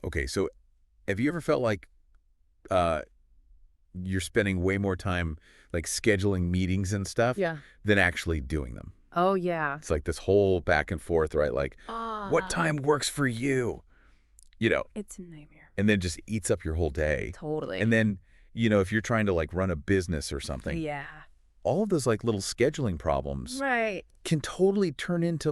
Okay, so have you ever felt like uh, you're spending way more time like scheduling meetings and stuff Yeah. than actually doing them? Oh, yeah. It's like this whole back and forth, right? Like, what Ah, time works for you? You know, it's a nightmare. and then just eats up your whole day. Totally. And then, if you're trying to like run a business or something, Yeah. all of those like little scheduling problems Right. can totally turn into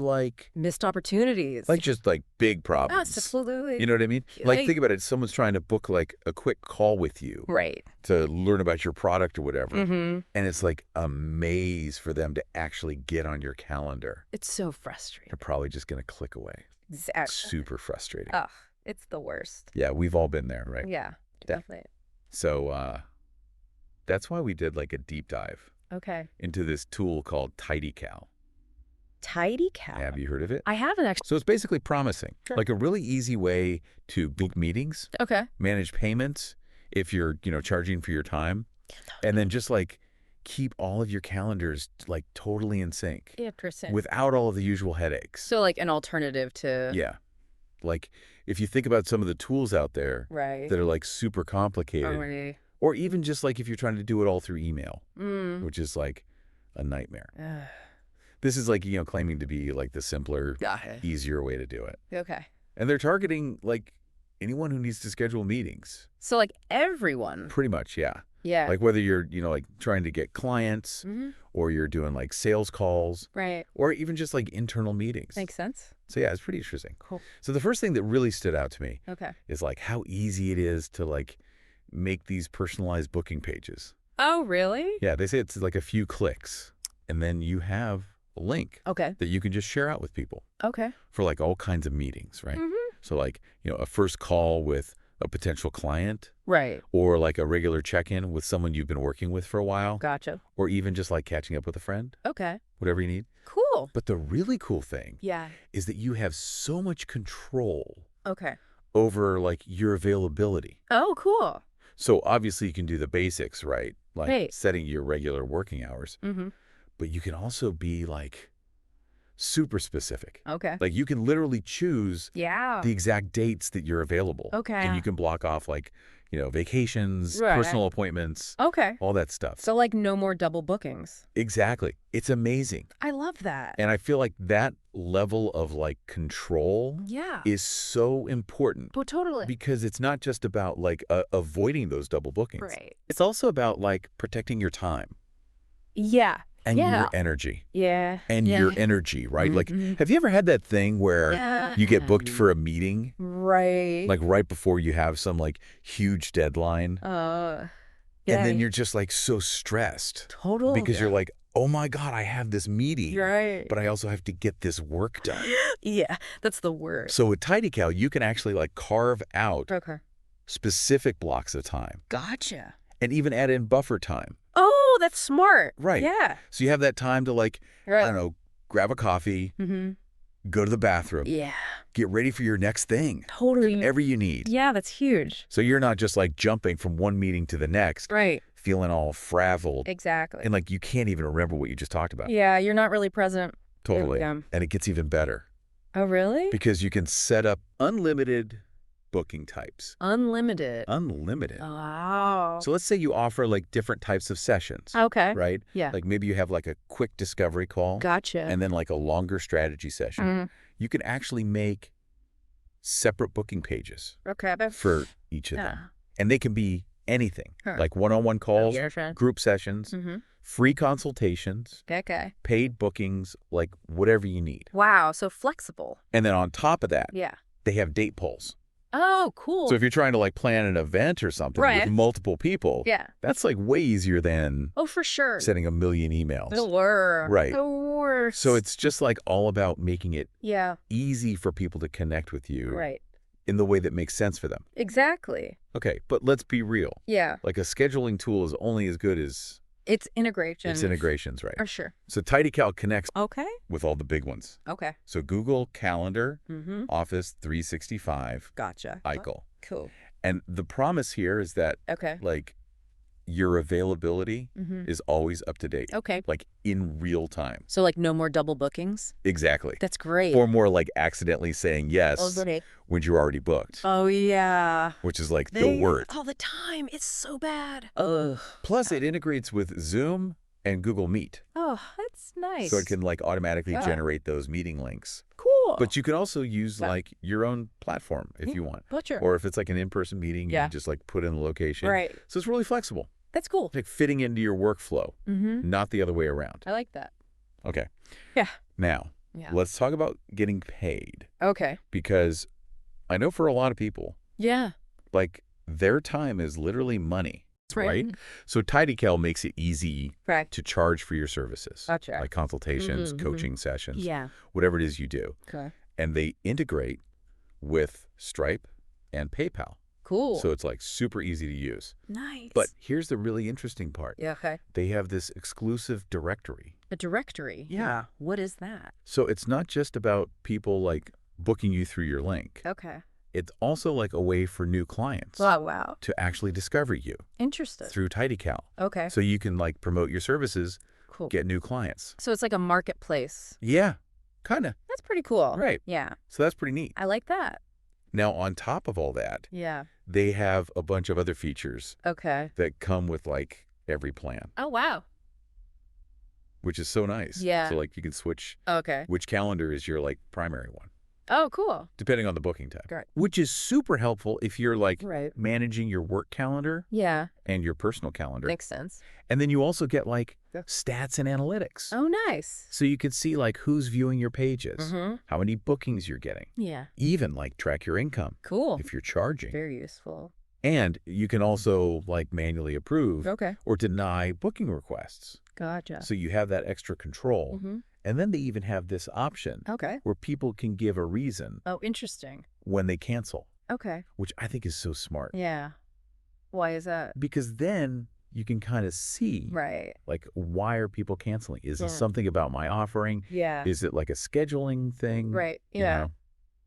Missed opportunities. just like big problems. Absolutely. You know what I mean? Like think about it. Someone's trying to book like a quick call with you Right. to learn about your product or whatever. Mm-hmm. And it's like a maze for them to actually get on your calendar. It's so frustrating. They're probably just going to click away. Exactly. Super frustrating. Ugh, it's the worst. Yeah, we've all been there, right? Yeah, Yeah. definitely. So that's why we did like a deep dive Okay. into this tool called TidyCal. TidyCal. Have you heard of it? I haven't actually. So it's basically promising, Sure. like a really easy way to book meetings, Okay. manage payments if you're, charging for your time, and then just like keep all of your calendars like totally in sync Interesting. without all of the usual headaches. So like an alternative to. Yeah. Like if you think about some of the tools out there Right. that are like super complicated, Already. or even just like if you're trying to do it all through email, Mm. which is like a nightmare. Ugh. This is like, claiming to be like the simpler, Got it. easier way to do it. Okay. And they're targeting like anyone who needs to schedule meetings. So like everyone. Pretty much, yeah. Yeah. Like whether you're, like trying to get clients Mm-hmm. or you're doing like sales calls Right. or even just like internal meetings. Makes sense. So yeah, it's pretty interesting. Cool. So the first thing that really stood out to me Okay. is like how easy it is to like make these personalized booking pages. Oh, really? Yeah, they say it's like a few clicks and then you have a link Okay. that you can just share out with people Okay. for like all kinds of meetings, right? Mm-hmm. So like, a first call with a potential client Right. or like a regular check-in with someone you've been working with for a while, Gotcha. or even just like catching up with a friend, Okay. whatever you need. Cool. But the really cool thing Yeah. is that you have so much control Okay. over like your availability. Oh, cool. So obviously you can do the basics, right? Like Right. setting your regular working hours, Mm-hmm. but you can also be like super specific. Okay. Like you can literally choose Yeah. the exact dates that you're available. Okay. And you can block off like, vacations, Right. personal appointments, Okay. all that stuff. So like no more double bookings. Exactly. It's amazing. I love that. And I feel like that level of like control Yeah. is so important Oh, totally. because it's not just about like avoiding those double bookings. Right. It's also about like protecting your time Yeah. and Yeah. your energy Yeah. and Yeah. your energy, right? Like, Mhm. have you ever had that thing where Yeah. you get booked for a meeting, Right. like right before you have some like huge deadline? Yeah. And then you're just like so stressed Totally. because you're like, oh my God, I have this meeting, Right. but I also have to get this work done. Yeah. That's the word. So with TidyCal, you can actually like carve out Okay. specific blocks of time Gotcha. and even add in buffer time. Oh, that's smart. Right. Yeah. So you have that time to like, I Right. don't know, grab a coffee, Mm-hmm. go to the bathroom, Yeah. get ready for your next thing, Totally. whatever you need. Yeah, that's huge. So you're not just like jumping from one meeting to the next, Right. feeling all frazzled Exactly. and like you can't even remember what you just talked about. Yeah, you're not really present. Totally. Yeah. And it gets even better Oh, really? because you can set up unlimited booking types. Unlimited. Unlimited. Wow. So let's say you offer like different types of sessions, Okay. right? Yeah. Like maybe you have like a quick discovery call Gotcha. and then like a longer strategy session. Mhm. You can actually make separate booking pages Okay. for each of them. Yeah. And they can be anything, Huh. like one-on-one calls, Your friend. group sessions, Mm-hmm. free consultations, Okay. paid bookings, like whatever you need. Wow. So flexible. And then on top of that, Yeah. they have date polls. Oh, cool. So if you're trying to like plan an event or something Right. with multiple people, Yeah. that's like way easier than Oh, for sure. sending a million emails. The worst. Right. The worst. So it's just like all about making it Yeah. easy for people to connect with you Right. in the way that makes sense for them. Exactly. Okay, but let's be real. Yeah. Like a scheduling tool is only as good as It's integration. its integrations, right? For sure. So TidyCal connects Okay. with all the big ones. Okay. So Google Calendar, Mm-hmm. Office 365, Gotcha. iCal. Cool. And the promise here is that Okay. like your availability Mm-hmm. is always up to date, Okay. like in real time. So like no more double bookings? Exactly. That's great. Or more like accidentally saying yes when you're already booked, Oh, yeah. which is like the worst. All the time. It's so bad. Ugh. Plus, it integrates with Zoom and Google Meet. Oh, that's nice. So it can like automatically Yeah. generate those meeting links. Cool. But you can also use like your own platform if you want. Butcher. Or if it's like an in-person meeting, you Yeah. can just like put in the location. Right. So it's really flexible. That's cool. Like fitting into your workflow, Mm-hmm. not the other way around. I like that. Okay. Yeah. Now, Yeah. let's talk about getting paid. Okay. Because I know for a lot of people, Yeah. like their time is literally money. That's right. So TidyCal makes it easy Correct. to charge for your services. Gotcha. Like consultations, Mhm, coaching sessions, Yeah. whatever it is you do. Okay. And they integrate with Stripe and PayPal. Cool. So it's like super easy to use. Nice. But here's the really interesting part. Yeah, okay. They have this exclusive directory. A directory. Yeah. What is that? So it's not just about people like booking you through your link. Okay. It's also like a way for new clients Oh, wow. to actually discover you Interesting. through TidyCal. Okay. So you can like promote your services, Cool. get new clients. So it's like a marketplace. Yeah, kind of. That's pretty cool. Right. Yeah. So that's pretty neat. I like that. Now, on top of all that, Yeah. they have a bunch of other features Okay. that come with like every plan, Oh, wow. which is so nice. Yeah. So like you can switch Okay. which calendar is your like primary one, Oh, cool. depending on the booking type. Great. Which is super helpful if you're like Right. managing your work calendar Yeah. and your personal calendar. Makes sense. And then you also get like stats and analytics. Oh, nice. So you can see like who's viewing your pages, Mm-hmm. how many bookings you're getting, Yeah. even like track your income Cool. if you're charging. Very useful. And you can also like manually approve Okay. or deny booking requests. Gotcha. So you have that extra control. Mm-hmm. And then they even have this option Okay. where people can give a reason Oh, interesting. when they cancel, Okay. which I think is so smart. Yeah. Why is that? Because then you can kind of see Right. like, why are people canceling? Is it Yeah. something about my offering? Yeah. Is it like a scheduling thing? Right. You Yeah. know?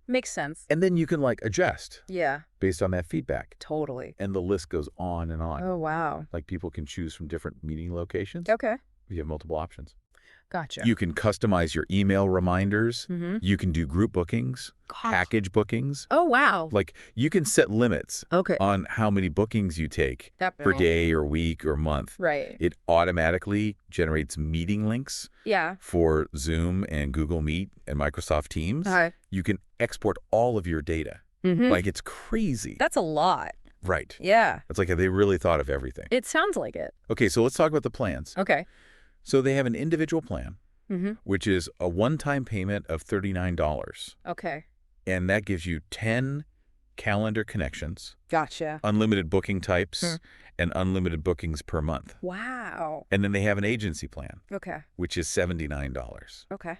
Makes sense. And then you can like adjust Yeah. based on that feedback. Totally. And the list goes on and on. Oh, wow. Like people can choose from different meeting locations. Okay. You have multiple options. Gotcha. You can customize your email reminders. Mm-hmm. You can do group bookings, package bookings. Oh, wow. Like you can set limits Okay. on how many bookings you take That per day or week or month. Right. It automatically generates meeting links Yeah. for Zoom and Google Meet and Microsoft Teams. Hi. You can export all of your data. Mm-hmm. Like it's crazy. That's a lot. Right. Yeah. It's like they really thought of everything. It sounds like it. Okay, so let's talk about the plans. Okay. So they have an individual plan, Mm-hmm. which is a one-time payment of $39. Okay. And that gives you 10 calendar connections, Gotcha. unlimited booking types, Hmm. and unlimited bookings per month. Wow. And then they have an agency plan, Okay. which is $79. Okay.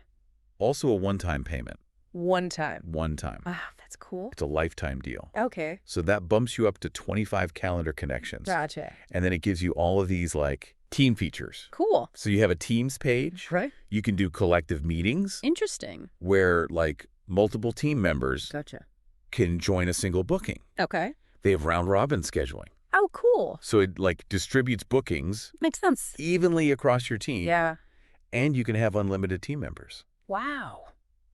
Also a one-time payment, One time. one time. Wow, that's cool. It's a lifetime deal. Okay. So that bumps you up to 25 calendar connections. Gotcha. And then it gives you all of these like team features. Cool. So you have a Teams page. Right. You can do collective meetings Interesting. where like multiple team members Gotcha. can join a single booking. Okay. They have round robin scheduling. Oh, cool. So it like distributes bookings Makes sense. evenly across your team. Yeah. And you can have unlimited team members. Wow.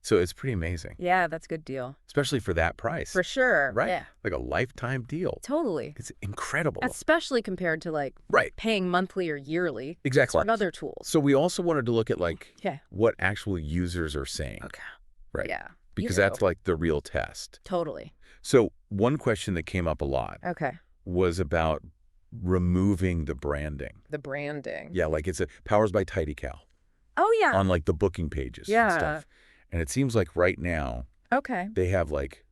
So it's pretty amazing, Yeah, that's a good deal. especially for that price. For sure. Right? Yeah. Like a lifetime deal. Totally. It's incredible. Especially compared to like Right. paying monthly or yearly Exactly. on other tools. So we also wanted to look at like Yeah. what actual users are saying. Okay. Right. Yeah. Because You that's know. like the real test. Totally. So one question that came up a lot Okay. was about removing the branding. The branding. Yeah, like it's a Powers by TidyCal Oh, yeah. on like the booking pages and Yeah. stuff. And it seems like right now Okay. they have like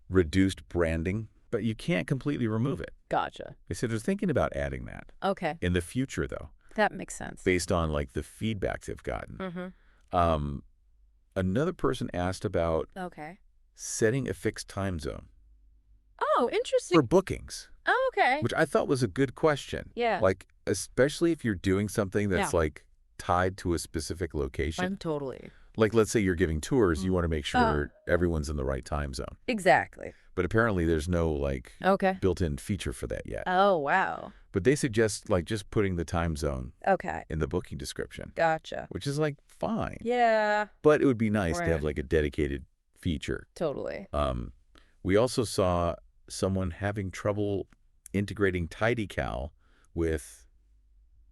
reduced branding, but you can't completely remove it. Gotcha. They said they're thinking about adding that Okay. in the future though, That makes sense. based on like the feedback they've gotten. Mm-hmm. Another person asked about Okay. setting a fixed time zone Oh, interesting. for bookings, Oh, okay. which I thought was a good question. Yeah. Like, especially if you're doing something that's Yeah. like tied to a specific location. Totally. Like, let's say you're giving tours, you want to make sure everyone's in the right time zone. Exactly. But apparently there's no, like, Okay. built-in feature for that yet. Oh, wow. But they suggest, like, just putting the time zone Okay. in the booking description, Gotcha. which is, like, fine. Yeah. But it would be nice to Right. have, like, a dedicated feature. Totally. We also saw someone having trouble integrating TidyCal with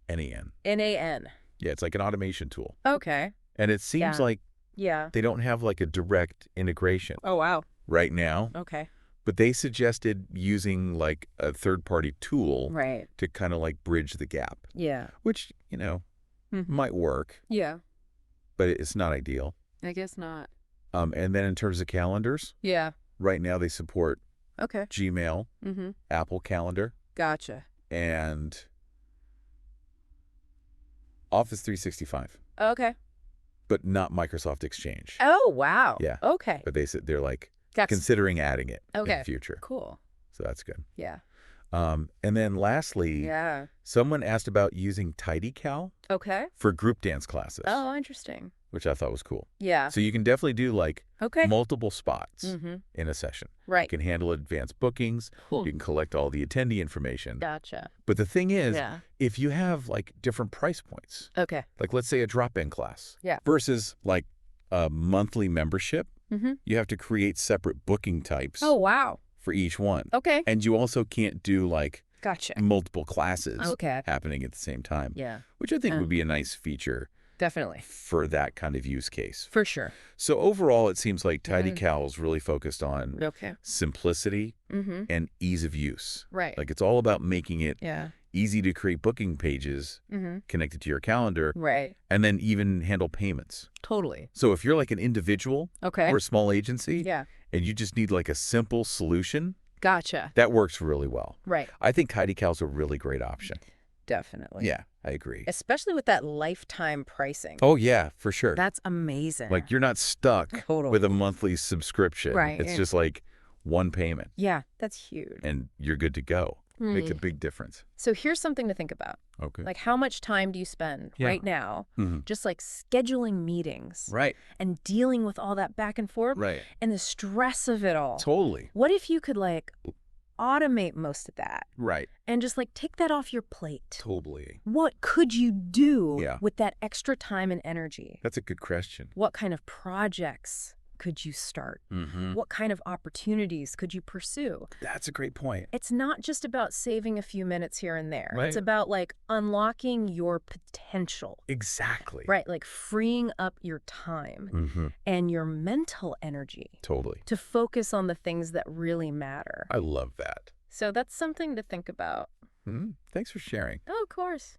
NAN. NAN. Yeah, it's like an automation tool. Okay. And it seems like Yeah. they don't have, like, a direct integration Oh, wow. right now. Okay. But they suggested using, like, a third-party tool Right. to kind of, like, bridge the gap, Yeah. which, might work, Yeah. but it's not ideal. I guess not. And then in terms of calendars, Yeah. right now they support Okay. Gmail, Mm-hmm. Apple Calendar, Gotcha. and Office 365, Okay. but not Microsoft Exchange. Oh, wow. Yeah. Okay. But they're like That's considering adding it in Okay. the future. cool. So that's good. Yeah. And then lastly, Yeah. someone asked about using TidyCal Okay. for group dance classes, Oh, interesting. which I thought was cool. Yeah. So you can definitely do like Okay. multiple spots Mm-hmm. in a session. Right. You can handle advanced bookings. Cool. You can collect all the attendee information. Gotcha. But the thing is, Yeah. if you have like different price points, Okay. like let's say a drop-in class Yeah. versus like a monthly membership, Mm-hmm. you have to create separate booking types Oh, wow. for each one. Okay. And you also can't do like Gotcha. multiple classes Okay. happening at the same time, Yeah. which I think would be a nice feature Definitely. for that kind of use case. For sure. So overall, it seems like TidyCal is really focused on Okay. simplicity Mm-hmm. and ease of use. Right. Like it's all about making it Yeah. easy to create booking pages Mm-hmm. connected to your calendar Right. and then even handle payments. Totally. So if you're like an individual Okay. or a small agency Yeah. and you just need like a simple solution, Gotcha. that works really well. Right. I think TidyCal is a really great option. Definitely. Yeah, I agree. Especially with that lifetime pricing. Oh, yeah, for sure. That's amazing. Like you're not stuck Totally. with a monthly subscription. Right. It's just like one payment Yeah, that's huge. and you're good to go. Makes a Mm. big difference. So here's something to think about. Okay. Like, how much time do you spend Yeah. right now Mhm. just like scheduling meetings Right. and dealing with all that back and forth Right. and the stress of it all? Totally. What if you could like automate most of that Right. and just like take that off your plate? Totally. What could you do Yeah. with that extra time and energy? That's a good question. What kind of projects could you start? Mm-hmm. What kind of opportunities could you pursue? That's a great point. It's not just about saving a few minutes here and there. Right. It's about like unlocking your potential, Exactly. right? Like freeing up your time Mm-hmm. and your mental energy Totally. to focus on the things that really matter. I love that. So that's something to think about. Thanks for sharing. Oh, of course.